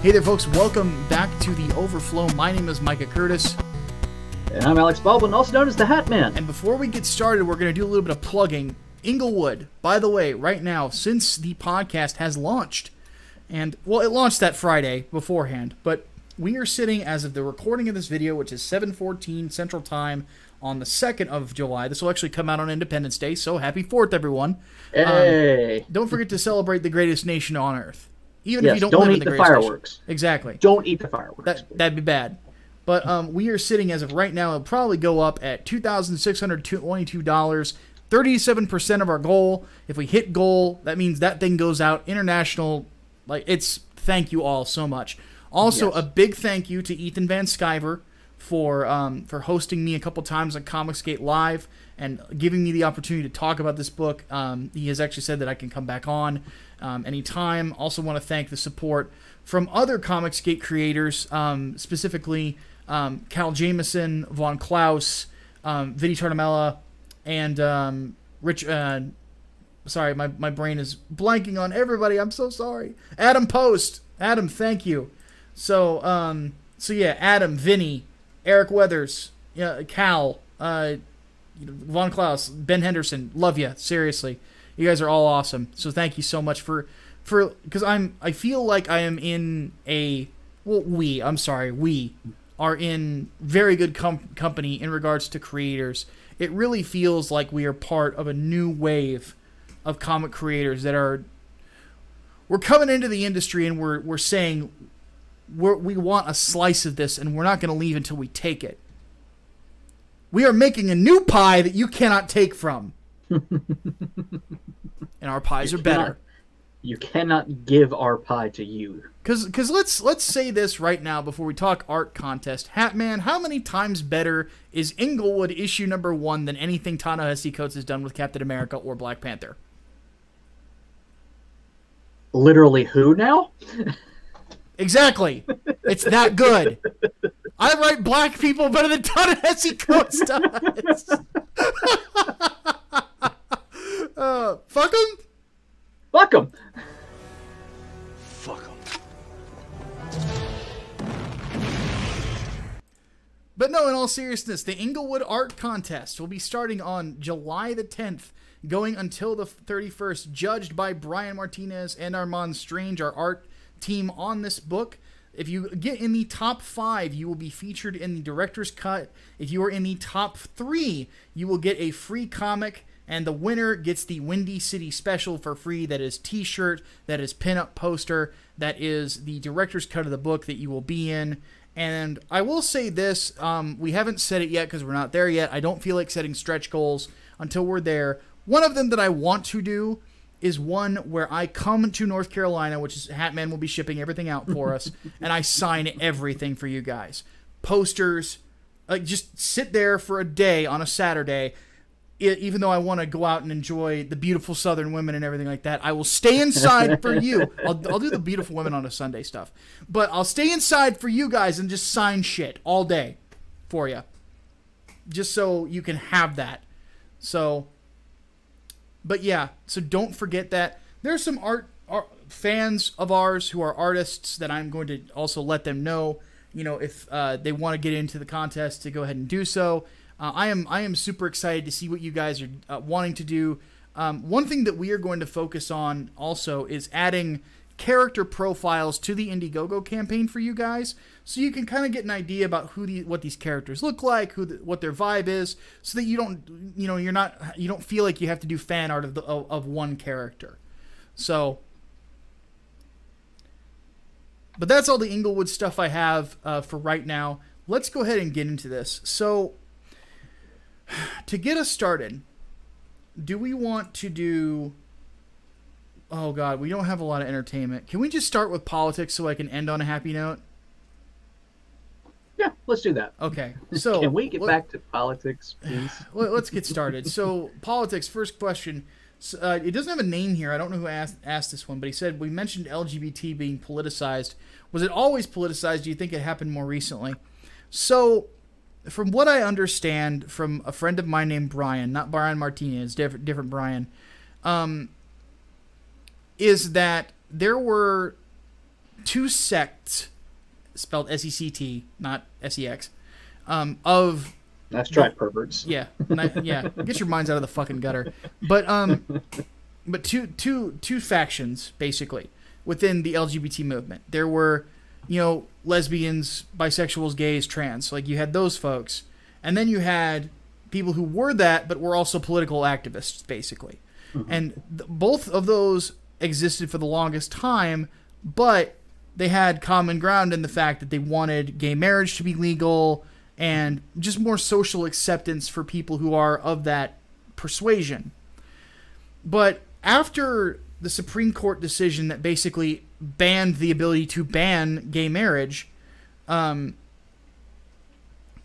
Hey there, folks. Welcome back to the Overflow. My name is Micah Curtis. And I'm Alex Baldwin, also known as the Hatman. And before we get started, we're going to do a little bit of plugging. Inglewood, by the way, right now, since the podcast has launched, and, well, it launched that Friday beforehand, but we are sitting, as of the recording of this video, which is 7:14 Central Time, on the 2nd of July. This will actually come out on Independence Day, so happy 4th, everyone. Hey! Don't forget to celebrate the greatest nation on Earth. Even if you don't don't live eat in the the greatest fireworks. nation. Exactly. Don't eat the fireworks. That'd be bad. But we are sitting, as of right now, it'll probably go up at $2,622, 37% of our goal. If we hit goal, that means that thing goes out international. Like, it's, thank you all so much. Also, Yes. a big thank you to Ethan Van Sciver for hosting me a couple times on Comicsgate Live and giving me the opportunity to talk about this book. He has actually said that I can come back on anytime. Also want to thank the support from other Comicsgate creators, specifically Cal Jameson, Von Klaus, Vinny Tartamella, and Rich... sorry, my brain is blanking on everybody. I'm so sorry. Adam Post. Adam, thank you. So yeah, Adam, Vinny, Eric Weathers, Cal, Von Klaus, Ben Henderson, love you, seriously. You guys are all awesome. So thank you so much for because I feel like I am in we are in very good company in regards to creators. It really feels like we are part of a new wave of comic creators that we're coming into the industry and we're saying we want a slice of this and we're not going to leave until we take it. We are making a new pie that you cannot take from. And our pies are better. You cannot give our pie to you. Because let's say this right now before we talk art contest. Hatman, how many times better is Inglewood issue number 1 than anything Ta-Nehisi Coates has done with Captain America or Black Panther? Literally who now? Exactly. It's that good. I write black people better than Ta-Nehisi Coates does. Fuck them? Fuck them. Fuck 'em. But no, in all seriousness, the Inglewood Art Contest will be starting on July the 10th, going until the 31st, judged by Brian Martinez and Armand Strange, our art team on this book. If you get in the top 5, you will be featured in the director's cut. If you are in the top 3, you will get a free comic, and the winner gets the Windy City Special for free. That is t-shirt, that is pin-up poster, that is the director's cut of the book that you will be in. And I will say this, we haven't said it yet because we're not there yet. I don't feel like setting stretch goals until we're there. One of them that I want to do is one where I come to North Carolina, which is Hatman will be shipping everything out for us, and I sign everything for you guys. Posters, like just sit there for a day on a Saturday. Even though I want to go out and enjoy the beautiful Southern women and everything like that, I will stay inside for you. I'll do the beautiful women on a Sunday stuff. But I'll stay inside for you guys and just sign shit all day for you. Just so you can have that. So... But yeah, so don't forget that. There's some art fans of ours who are artists that I'm going to also let them know, if they want to get into the contest, to go ahead and do so. I am super excited to see what you guys are wanting to do. One thing that we are going to focus on also is adding character profiles to the Indiegogo campaign for you guys, so you can kind of get an idea about what these characters look like, what their vibe is, so that you don't feel like you have to do fan art of one character. So, but that's all the Inglewood stuff I have for right now. Let's go ahead and get into this. So, to get us started, do we want to do... Oh, God, we don't have a lot of entertainment. Can we just start with politics so I can end on a happy note? Yeah, let's do that. Okay. So Can we get back to politics, please? Let's get started. So, politics, first question. It doesn't have a name here. I don't know who asked this one, but he said, we mentioned LGBT being politicized. Was it always politicized? Do you think it happened more recently? So, from what I understand from a friend of mine named Brian, not Brian Martinez, different Brian, is that there were two sects, spelled S-E-C-T, not S-E-X, of... That's try perverts. Yeah, yeah. Get your minds out of the fucking gutter. But two factions basically within the LGBT movement. There were, lesbians, bisexuals, gays, trans. Like you had those folks, and then you had people who were that, but were also political activists, basically. Mm-hmm. And both of those existed for the longest time, but they had common ground in the fact that they wanted gay marriage to be legal and just more social acceptance for people who are of that persuasion. But after the Supreme Court decision that basically banned the ability to ban gay marriage,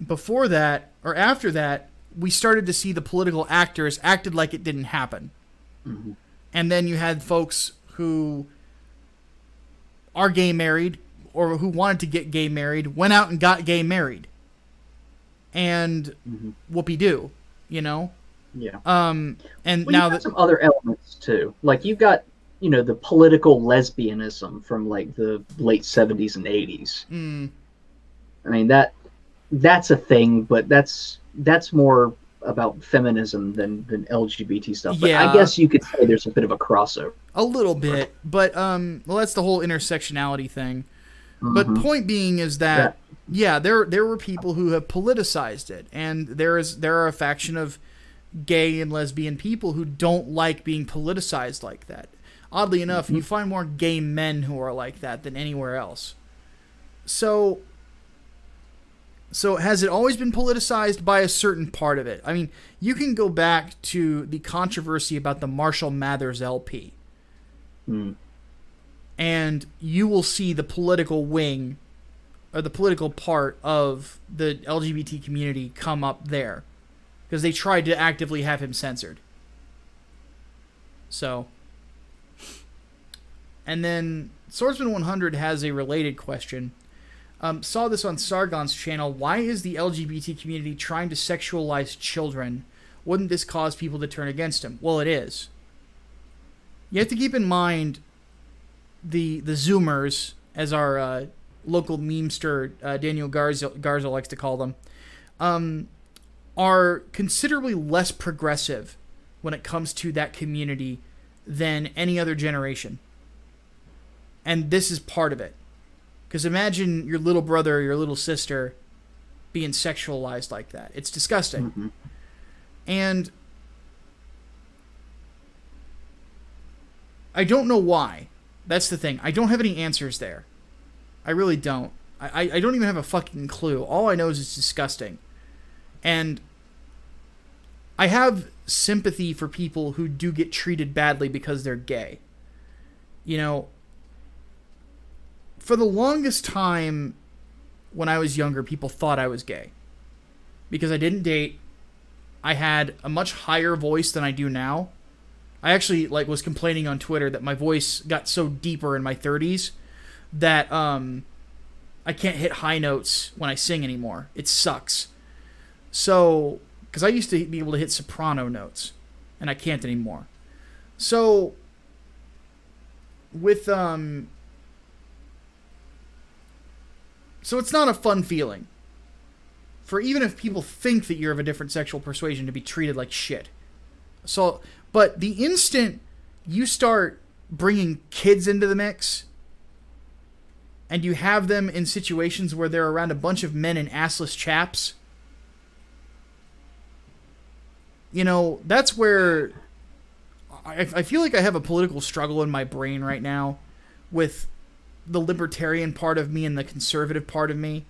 before that, or after that, we started to see the political actors acted like it didn't happen. Mm-hmm. And then you had folks who are gay married or who wanted to get gay married, went out and got gay married. And whoopee-doo, Yeah. And well, now that some other elements too. Like you've got, the political lesbianism from like the late 70s and 80s. Mm. I mean that's a thing, but that's more about feminism than LGBT stuff. But yeah. I guess you could say there's a bit of a crossover. A little bit, but well, that's the whole intersectionality thing. But point being is that there were people who have politicized it, and there are a faction of gay and lesbian people who don't like being politicized like that. Oddly enough, you find more gay men who are like that than anywhere else. So has it always been politicized? By a certain part of it. I mean, you can go back to the controversy about the Marshall Mathers LP. And you will see the political wing or the political part of the LGBT community come up there because they tried to actively have him censored. So, and then Swordsman 100 has a related question. Saw this on Sargon's channel. Why is the LGBT community trying to sexualize children? Wouldn't this cause people to turn against him? Well, it is. You have to keep in mind the Zoomers, as our local memester Daniel Garza likes to call them, are considerably less progressive when it comes to that community than any other generation. And this is part of it. Because imagine your little brother or your little sister being sexualized like that. It's disgusting. And I don't know why. That's the thing. I don't have any answers there. I really don't. I don't even have a fucking clue. All I know is it's disgusting. And I have sympathy for people who do get treated badly because they're gay. For the longest time when I was younger, people thought I was gay. Because I didn't date. I had a much higher voice than I do now. I actually was complaining on Twitter that my voice got so deeper in my 30s that I can't hit high notes when I sing anymore. It sucks. So, because I used to be able to hit soprano notes, and I can't anymore. So, with so it's not a fun feeling for even if people think that you're of a different sexual persuasion to be treated like shit. So, but the instant you start bringing kids into the mix and you have them in situations where they're around a bunch of men in assless chaps, that's where I feel like I have a political struggle in my brain right now with the libertarian part of me and the conservative part of me.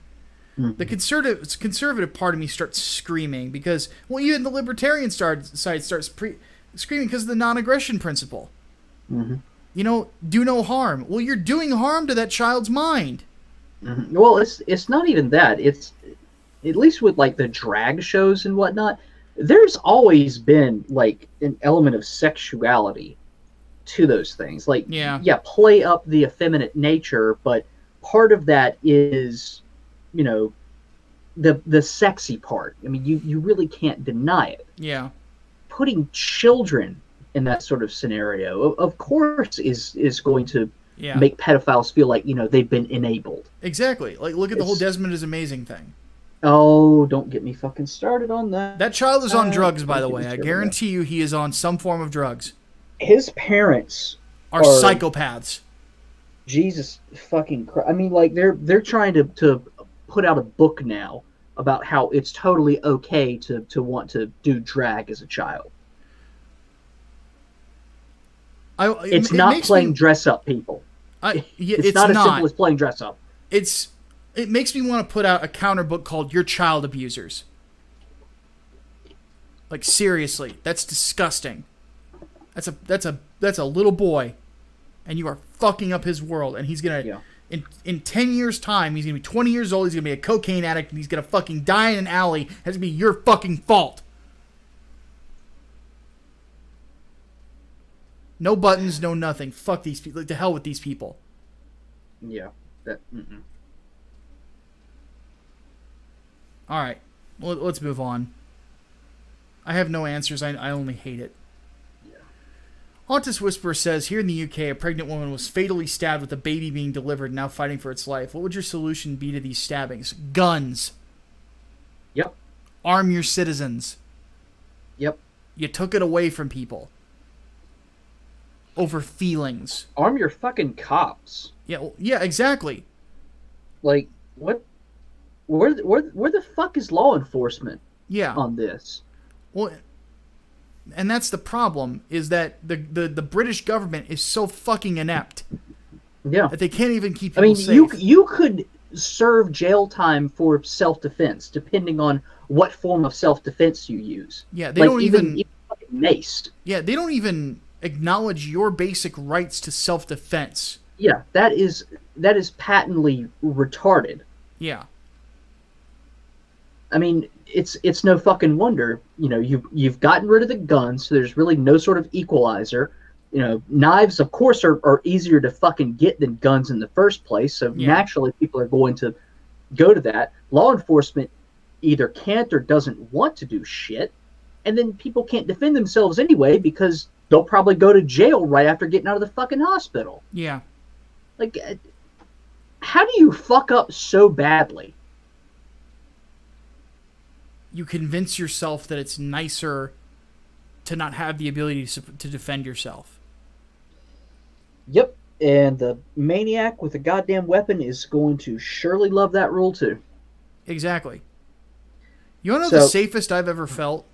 The conservative part of me starts screaming because, even the libertarian side starts screaming because of the non-aggression principle. Do no harm. Well, you're doing harm to that child's mind. Well, it's not even that. It's, at least with the drag shows and whatnot, there's always been an element of sexuality to those things. Play up the effeminate nature, but part of that is, the sexy part. I mean, you really can't deny it. Yeah. Putting children in that sort of scenario, of course, is going to Yeah. make pedophiles feel like, they've been enabled. Exactly. Like, look at the whole Desmond is Amazing thing. Oh, don't get me fucking started on that. That child is on drugs, by the way. I guarantee you he is on some form of drugs. His parents are psychopaths. Jesus fucking Christ. I mean, like, they're trying to put out a book now about how it's totally okay to want to do drag as a child. It's not playing dress up, people. It's not as simple as playing dress up. It makes me want to put out a counter book called Your Child Abusers. Like, seriously, that's disgusting. That's a little boy, and you are fucking up his world, and he's gonna in 10 years time he's gonna be 20 years old, he's gonna be a cocaine addict, and he's gonna fucking die in an alley. That's gonna be your fucking fault. No buttons, no nothing. Fuck these people. Like, to hell with these people. Yeah. All right. Well, let's move on. I have no answers. I only hate it. Yeah. Hauntus Whisperer says, here in the UK, a pregnant woman was fatally stabbed with a baby being delivered, now fighting for its life. What would your solution be to these stabbings? Guns. Yep. Arm your citizens. Yep. You took it away from people. Over feelings. Arm your fucking cops. Yeah, exactly. Like, what? Where the fuck is law enforcement? On this? Well, and that's the problem, is that the British government is so fucking inept. Yeah. That they can't even keep people safe. You could serve jail time for self-defense, depending on what form of self-defense you use. Yeah, they don't even maced. Yeah, they don't even acknowledge your basic rights to self-defense. Yeah, that is patently retarded. Yeah. I mean, it's no fucking wonder, you've gotten rid of the guns, so there's really no sort of equalizer. Knives, of course, are easier to fucking get than guns in the first place, so naturally people are going to go to that. Law enforcement either can't or doesn't want to do shit, and then people can't defend themselves anyway because they'll probably go to jail right after getting out of the fucking hospital. Yeah. Like, how do you fuck up so badly? You convince yourself that it's nicer to not have the ability to defend yourself. Yep, and the maniac with a goddamn weapon is going to surely love that rule too. Exactly. You want to know the safest I've ever felt?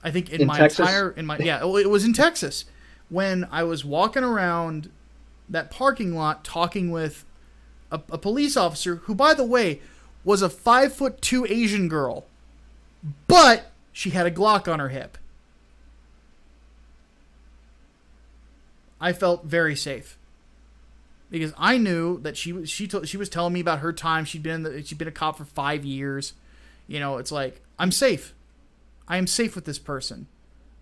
I think in my Texas? It was in Texas when I was walking around that parking lot talking with a police officer who, by the way, was a 5'2" Asian girl, but she had a Glock on her hip. I felt very safe because I knew that she was telling me about her time. She'd been a cop for 5 years. It's like, I'm safe. I am safe with this person.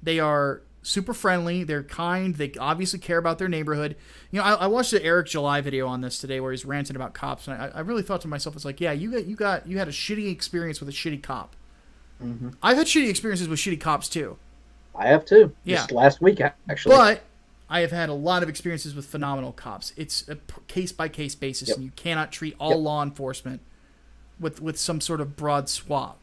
They are super friendly. They're kind. They obviously care about their neighborhood. I watched the Eric July video on this today where he's ranting about cops, and I really thought to myself, it's like, yeah, you had a shitty experience with a shitty cop. Mm-hmm. I've had shitty experiences with shitty cops too. I have too. Yeah. Just last week, actually. But I have had a lot of experiences with phenomenal cops. It's a case-by-case basis, and you cannot treat all law enforcement with some sort of broad swath.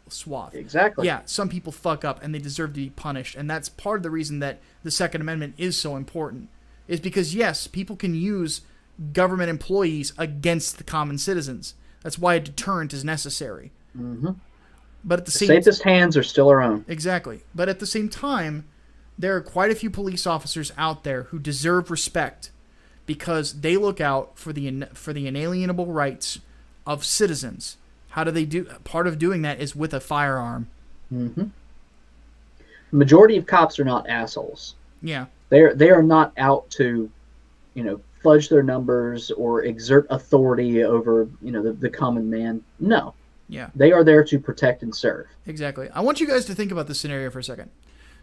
Exactly. Yeah, some people fuck up and they deserve to be punished, and that's part of the reason that the Second Amendment is so important. Is because, yes, people can use government employees against the common citizens. That's why a deterrent is necessary. Mm-hmm. But at the safest hands are still our own. Exactly. But at the same time, there are quite a few police officers out there who deserve respect because they look out for the inalienable rights of citizens. How do they do? Part of doing that is with a firearm. Mm-hmm. The majority of cops are not assholes. Yeah. They are not out to, fudge their numbers or exert authority over, the common man. No. Yeah. They are there to protect and serve. Exactly. I want you guys to think about this scenario for a second.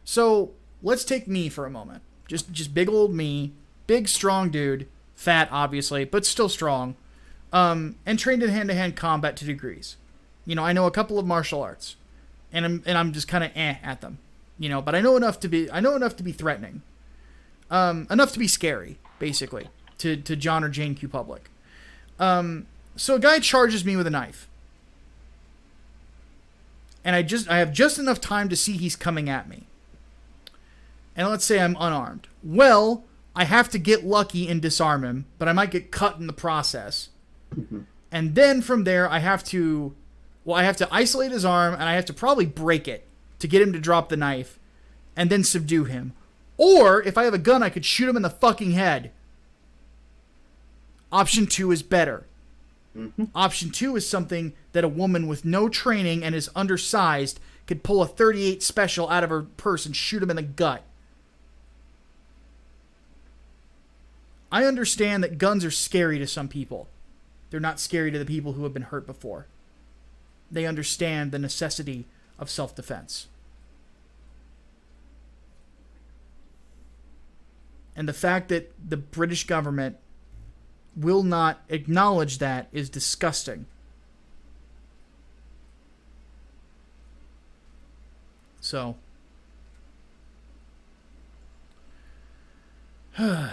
So let's take me for a moment. Just big old me, big strong dude, fat obviously, but still strong. And trained in hand-to-hand combat to degrees. I know a couple of martial arts, and I'm just kind of at them, but I know enough to be threatening, enough to be scary, basically. to John or Jane Q. Public. So a guy charges me with a knife. And I have just enough time to see he's coming at me. And let's say I'm unarmed. Well, I have to get lucky and disarm him, but I might get cut in the process. Mm-hmm. And then from there, I have to isolate his arm, and I have to probably break it to get him to drop the knife, and then subdue him. Or, if I have a gun, I could shoot him in the fucking head. Option 2 is better. Mm-hmm. Option 2 is something that a woman with no training and is undersized could pull a .38 special out of her purse and shoot him in the gut. I understand that guns are scary to some people. They're not scary to the people who have been hurt before. They understand the necessity of self-defense. And the fact that the British government will not acknowledge that is disgusting. So, all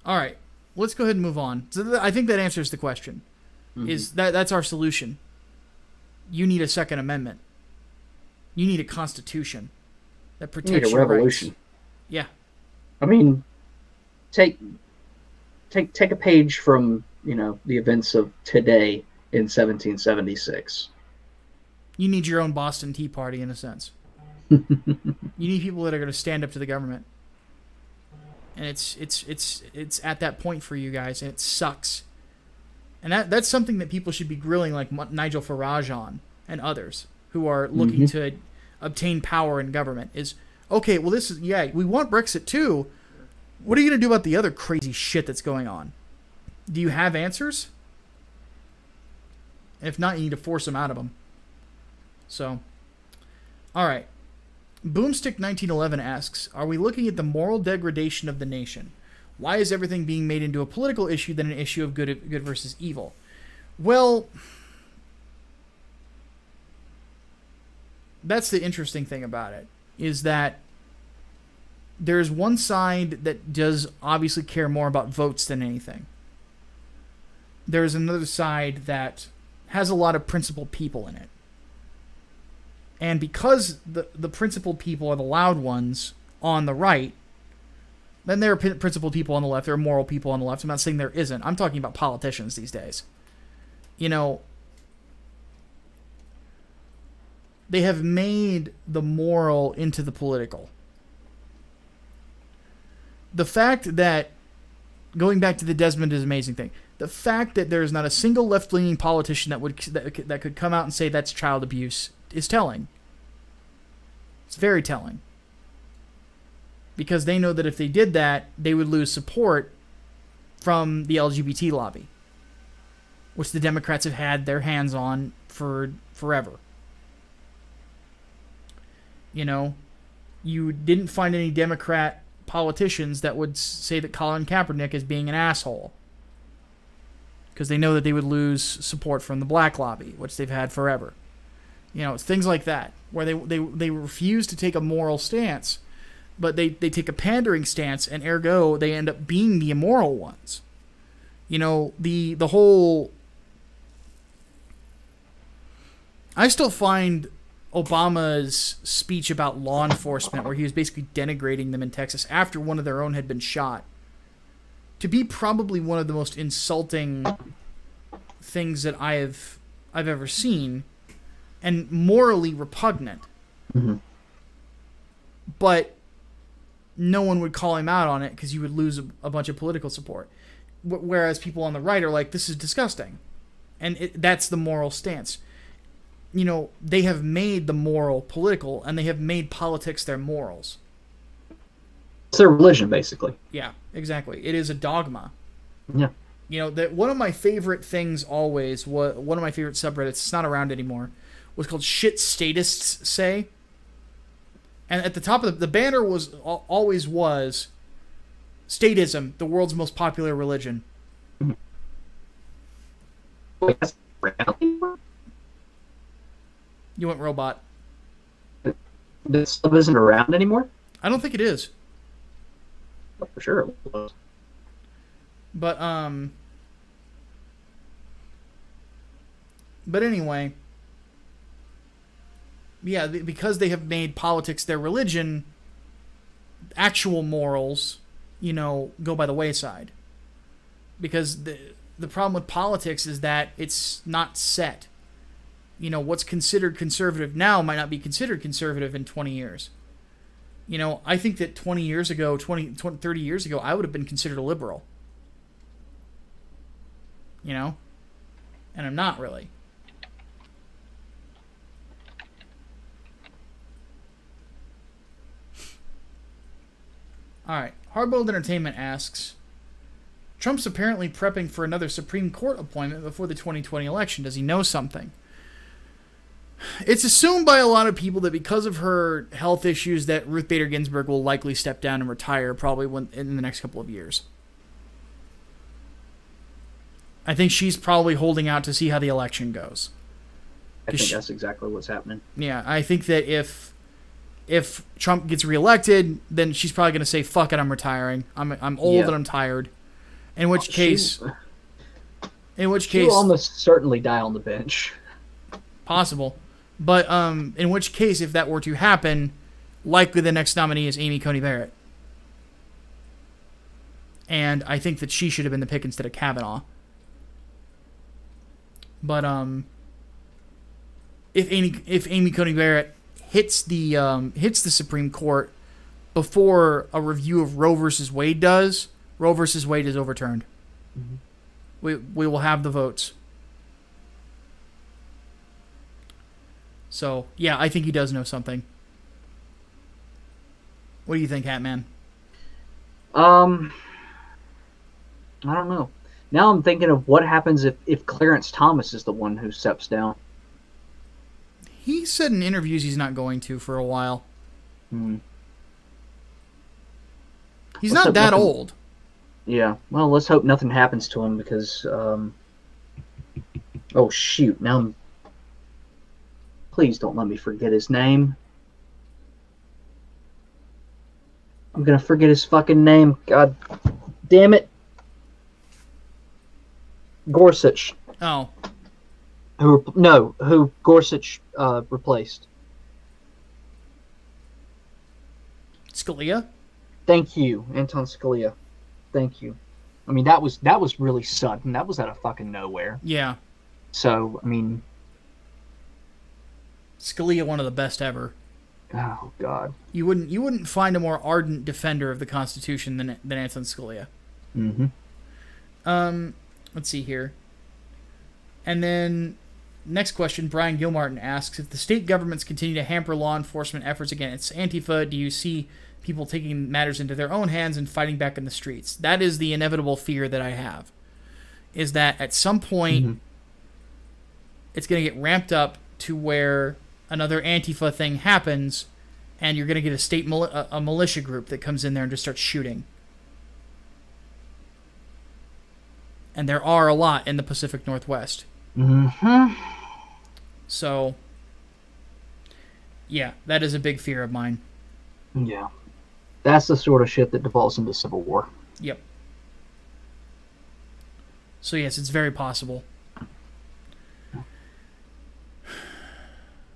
right, let's go ahead and move on. So I think that answers the question. Mm-hmm. That's our solution. You need a Second Amendment. You need a constitution that protects your revolution. Rights. Yeah. I mean, take a page from, the events of today in 1776. You need your own Boston Tea Party in a sense. You need people that are going to stand up to the government. And it's at that point for you guys, and it sucks. And that's something that people should be grilling like Nigel Farage on and others who are looking to obtain power in government is, okay, well we want Brexit too. What are you going to do about the other crazy shit that's going on? Do you have answers? And if not, you need to force them out of them. So, all right. Boomstick 1911 asks, are we looking at the moral degradation of the nation? Why is everything being made into a political issue than an issue of good versus evil? Well, that's the interesting thing about it, is that there's one side that does obviously care more about votes than anything. There's another side that has a lot of principled people in it. And because the principled people are the loud ones on the right, then there are principled people on the left, there are moral people on the left. I'm not saying there isn't. I'm talking about politicians these days. They have made the moral into the political. The fact that, going back to the Desmond is amazing thing, the fact that there is not a single left-leaning politician that could come out and say that's child abuse is telling. It's very telling. Because they know that if they did that, they would lose support from the LGBT lobby, which the Democrats have had their hands on for forever. You didn't find any Democrat politicians that would say that Colin Kaepernick is being an asshole, because they know that they would lose support from the black lobby, which they've had forever. It's things like that, where they refuse to take a moral stance, but they take a pandering stance, and ergo they end up being the immoral ones. The whole... I still find Obama's speech about law enforcement, where he was basically denigrating them in Texas after one of their own had been shot, to be probably one of the most insulting things that I've ever seen, and morally repugnant. Mm-hmm. But no one would call him out on it because you would lose a bunch of political support. Whereas people on the right are like, this is disgusting. And that's the moral stance. They have made the moral political, and they have made politics their morals. It's their religion, basically. Yeah, exactly. It is a dogma. Yeah. That one of my favorite things always, one of my favorite subreddits, it's not around anymore, was called Shit Statists Say. And at the top of the banner always was statism, the world's most popular religion. You went robot. This stuff isn't around anymore? I don't think it is. For sure it was. But anyway, yeah, because they have made politics their religion, actual morals, go by the wayside. Because the problem with politics is that it's not set. What's considered conservative now might not be considered conservative in 20 years. I think that 20 years ago, 30 years ago, I would have been considered a liberal. And I'm not really. Alright, Hardboiled Entertainment asks, Trump's apparently prepping for another Supreme Court appointment before the 2020 election. Does he know something? It's assumed by a lot of people that because of her health issues that Ruth Bader Ginsburg will likely step down and retire probably in the next couple of years. I think she's probably holding out to see how the election goes. I think that's exactly what's happening. Yeah, I think that if Trump gets reelected, then she's probably going to say, fuck it, I'm retiring. I'm old and I'm tired. In which case... She'll almost certainly die on the bench. Possible. But in which case, if that were to happen, likely the next nominee is Amy Coney Barrett. And I think that she should have been the pick instead of Kavanaugh. But if Amy Coney Barrett hits the Supreme Court before a review of Roe versus Wade does, Roe versus Wade is overturned. Mm-hmm. We will have the votes. So, yeah, I think he does know something. What do you think, Hatman? I don't know. Now I'm thinking of what happens if Clarence Thomas is the one who steps down. He said in interviews he's not going to for a while. He's not that old. Yeah. Well, let's hope nothing happens to him because... oh, shoot. Now please don't let me forget his name. I'm going to forget his fucking name. God damn it. Gorsuch. Oh. Who Gorsuch replaced. Scalia? Thank you, Anton Scalia. Thank you. I mean, that was really sudden. That was out of fucking nowhere. Yeah. So, I mean... Scalia, one of the best ever. Oh, God. You wouldn't find a more ardent defender of the Constitution than Anton Scalia. Mm-hmm. Let's see here. And then, next question, Brian Gilmartin asks, if the state governments continue to hamper law enforcement efforts against Antifa, do you see people taking matters into their own hands and fighting back in the streets? That is the inevitable fear that I have. Is that at some point, it's going to get ramped up to where another Antifa thing happens, and you're going to get a state a militia group that comes in there and just starts shooting. And there are a lot in the Pacific Northwest. Mm-hmm. So, yeah, that is a big fear of mine. Yeah. That's the sort of shit that devolves into civil war. Yep. So, yes, it's very possible.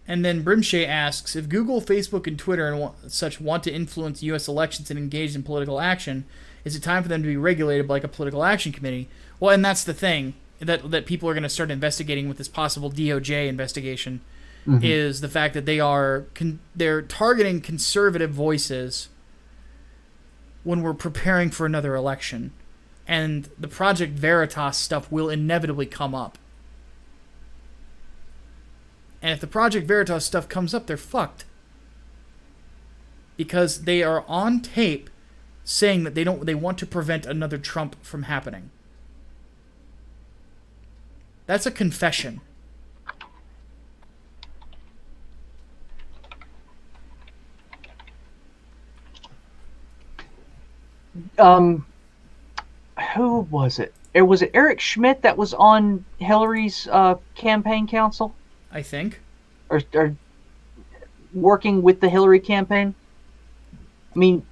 And then Brimshay asks, if Google, Facebook, and Twitter and such want to influence U.S. elections and engage in political action, is it time for them to be regulated like a political action committee? Well, and that's the thing that people are going to start investigating with this possible DOJ investigation, is the fact that they're targeting conservative voices when we're preparing for another election. And the Project Veritas stuff will inevitably come up. And if the Project Veritas stuff comes up, they're fucked. Because they are on tape saying that they want to prevent another Trump from happening. That's a confession. Who was it? Was it Eric Schmidt that was on Hillary's campaign council? I think. Or working with the Hillary campaign? I mean,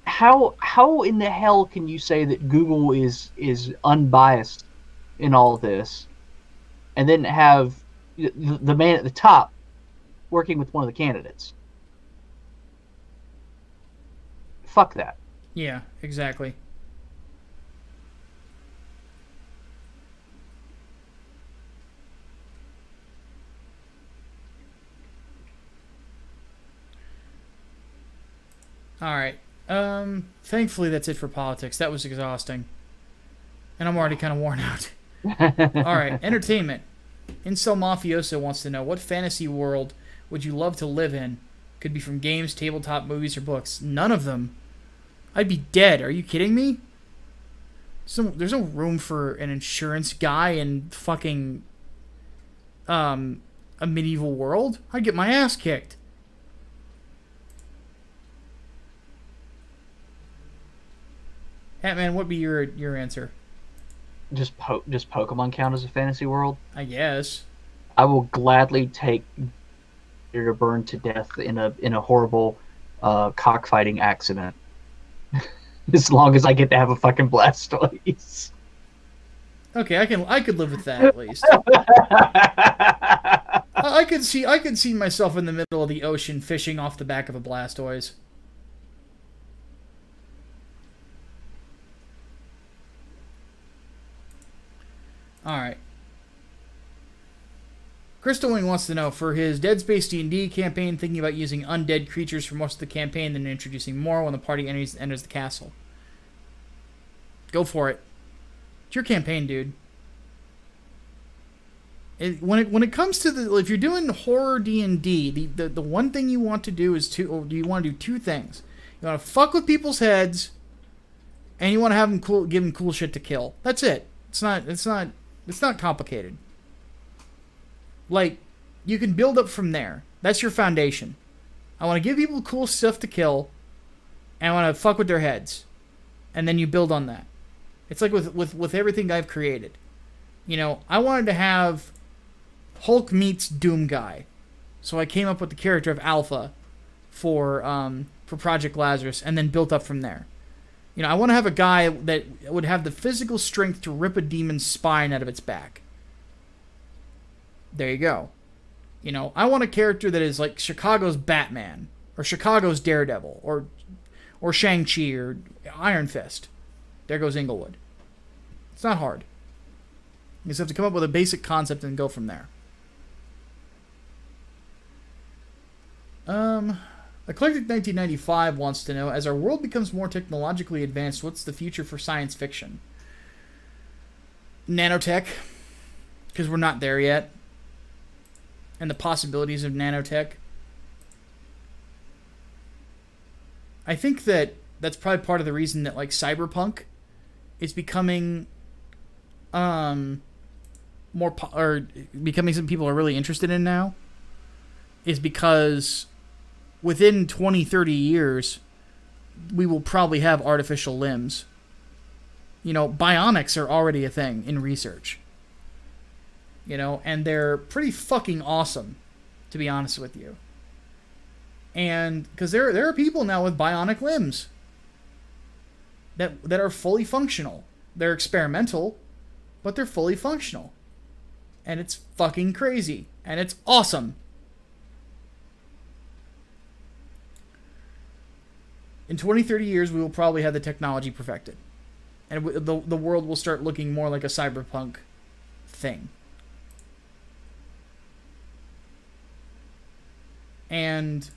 how in the hell can you say that Google is unbiased in all this, and then have the man at the top working with one of the candidates? Fuck that. Yeah, exactly. All right. Thankfully that's it for politics. That was exhausting. And I'm already kind of worn out. All right, entertainment. Incel Mafioso wants to know, what fantasy world would you love to live in? Could be from games, tabletop, movies, or books. None of them. I'd be dead. Are you kidding me? There's no room for an insurance guy in fucking a medieval world. I'd get my ass kicked. Hatman, what'd be your answer? Just Pokemon count as a fantasy world? I guess. I will gladly take to burn to death in a horrible cockfighting accident. As long as I get to have a fucking Blastoise. Okay, I could live with that at least. I could see myself in the middle of the ocean fishing off the back of a Blastoise. Alright. Crystal Wing wants to know, for his Dead Space D&D campaign, thinking about using undead creatures for most of the campaign, then introducing more when the party enters the castle. Go for it. It's your campaign, dude. When it comes to if you're doing horror D&D, the one thing you want to do is you want to do two things. You want to fuck with people's heads, and you want to have them give them cool shit to kill. That's it. It's not complicated. Like, you can build up from there. That's your foundation. I want to give people cool stuff to kill, and I want to fuck with their heads, and then you build on that. It's like with everything I've created. You know, I wanted to have Hulk meets Doom Guy, so I came up with the character of Alpha for Project Lazarus, and then built up from there. You know, I want to have a guy that would have the physical strength to rip a demon's spine out of its back. There you go. You know, I want a character that is like Chicago's Batman, or Chicago's Daredevil, or Shang-Chi, or Iron Fist. There goes Inglewood. It's not hard. You just have to come up with a basic concept and go from there. Eclectic 1995 wants to know, as our world becomes more technologically advanced, what's the future for science fiction? Nanotech, because we're not there yet. And the possibilities of nanotech. I think that's probably part of the reason that, like, cyberpunk is becoming becoming something people are really interested in now, is because within 20, 30 years, we will probably have artificial limbs. You know, bionics are already a thing in research. You know, and they're pretty fucking awesome, to be honest with you. And because there are people now with bionic limbs that are fully functional. They're experimental, but they're fully functional. And it's fucking crazy. And it's awesome. In 20, 30 years, we will probably have the technology perfected. And the world will start looking more like a cyberpunk thing. And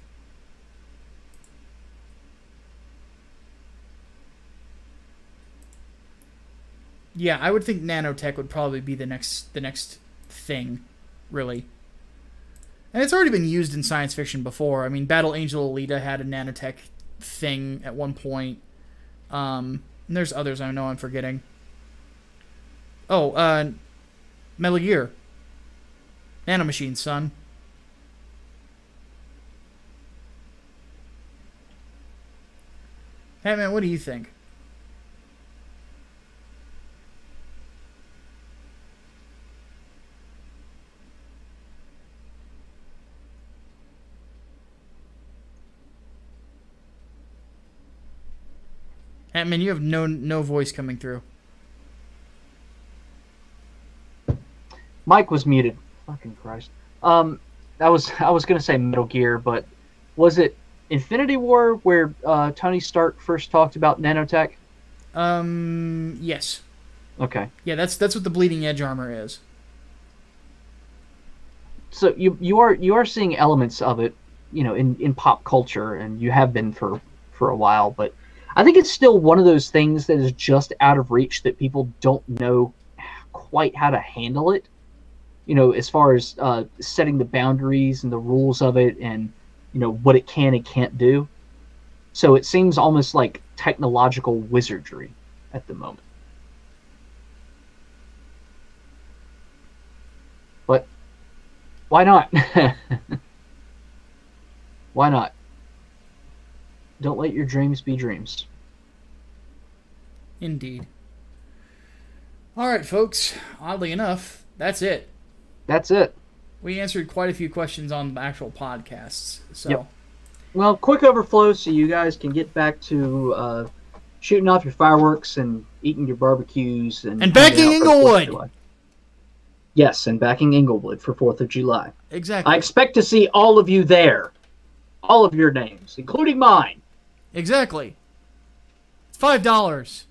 yeah, I would think nanotech would probably be the next thing, really. And it's already been used in science fiction before. I mean, Battle Angel Alita had a nanotech thing at one point. And there's others I know I'm forgetting. Oh, Metal Gear. Nanomachines, son. Hey man, what do you think? Hatman, you have no voice coming through. Mike was muted. Fucking Christ. I was gonna say Metal Gear, but was it Infinity War where Tony Stark first talked about nanotech? Yes. Okay. Yeah, that's what the bleeding edge armor is. So you are seeing elements of it, in pop culture, and you have been for a while, but I think it's still one of those things that is just out of reach that people don't know quite how to handle it. As far as setting the boundaries and the rules of it, and what it can and can't do. So it seems almost like technological wizardry at the moment. But why not? Why not? Don't let your dreams be dreams. Indeed. All right, folks. Oddly enough, that's it. That's it. We answered quite a few questions on the actual podcasts. So, yep. Well, quick overflow so you guys can get back to shooting off your fireworks and eating your barbecues and backing Inglewood. Yes, and backing Inglewood for 4th of July. Exactly. I expect to see all of you there. All of your names, including mine. Exactly. It's $5. $10.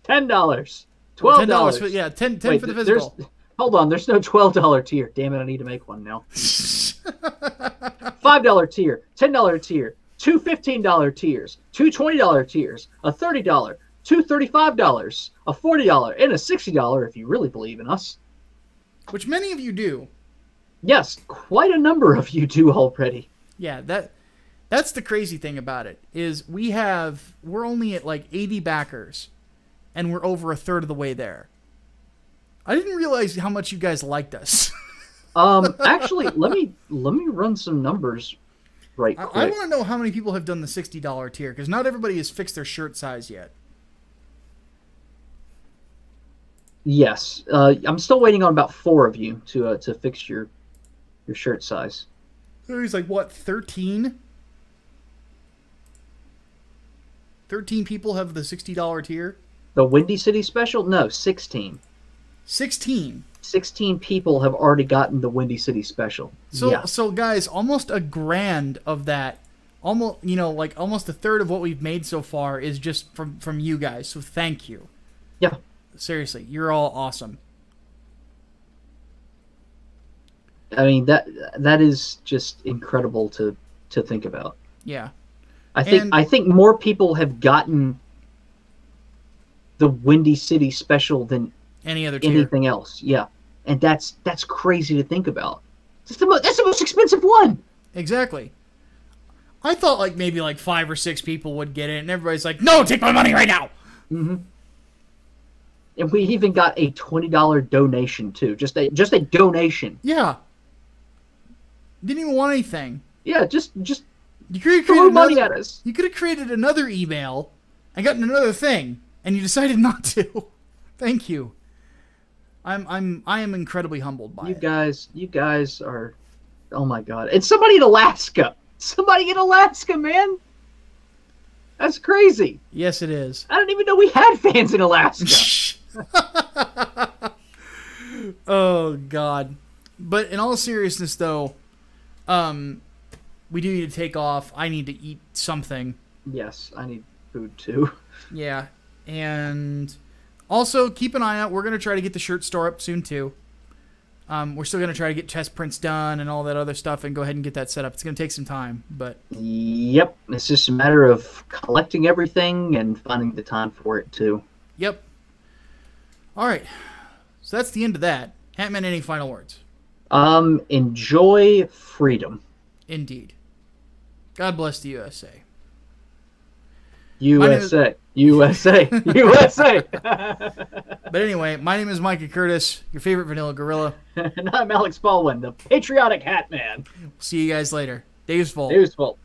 $12. $10. Yeah, 10 Wait, for the physical. Hold on, there's no $12 tier. Damn it, I need to make one now. $5 tier, $10 tier, two $15 tiers, two $20 tiers, a $30, two $35, a $40, and a $60 if you really believe in us. Which many of you do. Yes, quite a number of you do already. Yeah, that's the crazy thing about it, is we're only at like 80 backers, and we're over a third of the way there. I didn't realize how much you guys liked us. Actually, let me run some numbers right quick. I want to know how many people have done the $60 tier, because not everybody has fixed their shirt size yet. Yes, I'm still waiting on about 4 of you to fix your shirt size. So he's like, what, 13? 13 people have the $60 tier? The Windy City special? No, 16. 16. 16 people have already gotten the Windy City special. So guys, almost $1,000 of that, almost a third of what we've made so far is just from you guys. So thank you. Yeah. Seriously, you're all awesome. I mean, that is just incredible to think about. Yeah. I think more people have gotten the Windy City special than anything else. Yeah. And that's crazy to think about. That's the most expensive one. Exactly. I thought maybe 5 or 6 people would get it, and everybody's like, "No, take my money right now." Mm-hmm. And we even got a $20 donation too. Just a donation. Yeah. Didn't even want anything. Yeah, just you could throw money at us. You could have created another email and gotten another thing, and you decided not to. Thank you. I am incredibly humbled by it. You guys are, oh my god! And somebody in Alaska, man. That's crazy. Yes, it is. I didn't even know we had fans in Alaska. Oh god! But in all seriousness, though, we do need to take off. I need to eat something. Yes, I need food too. Yeah, and also keep an eye out. We're gonna try to get the shirt store up soon too. We're still gonna try to get chest prints done and all that other stuff, and go ahead and get that set up. It's gonna take some time, but yep, it's just a matter of collecting everything and finding the time for it too. Yep. All right, so that's the end of that. Hatman, any final words? Enjoy freedom. Indeed. God bless the USA. USA. USA. USA. But anyway, my name is Micah Curtis, your favorite vanilla gorilla. And I'm Alex Baldwin, the patriotic Hatman. See you guys later. Dave's Vault. Dave's Vault.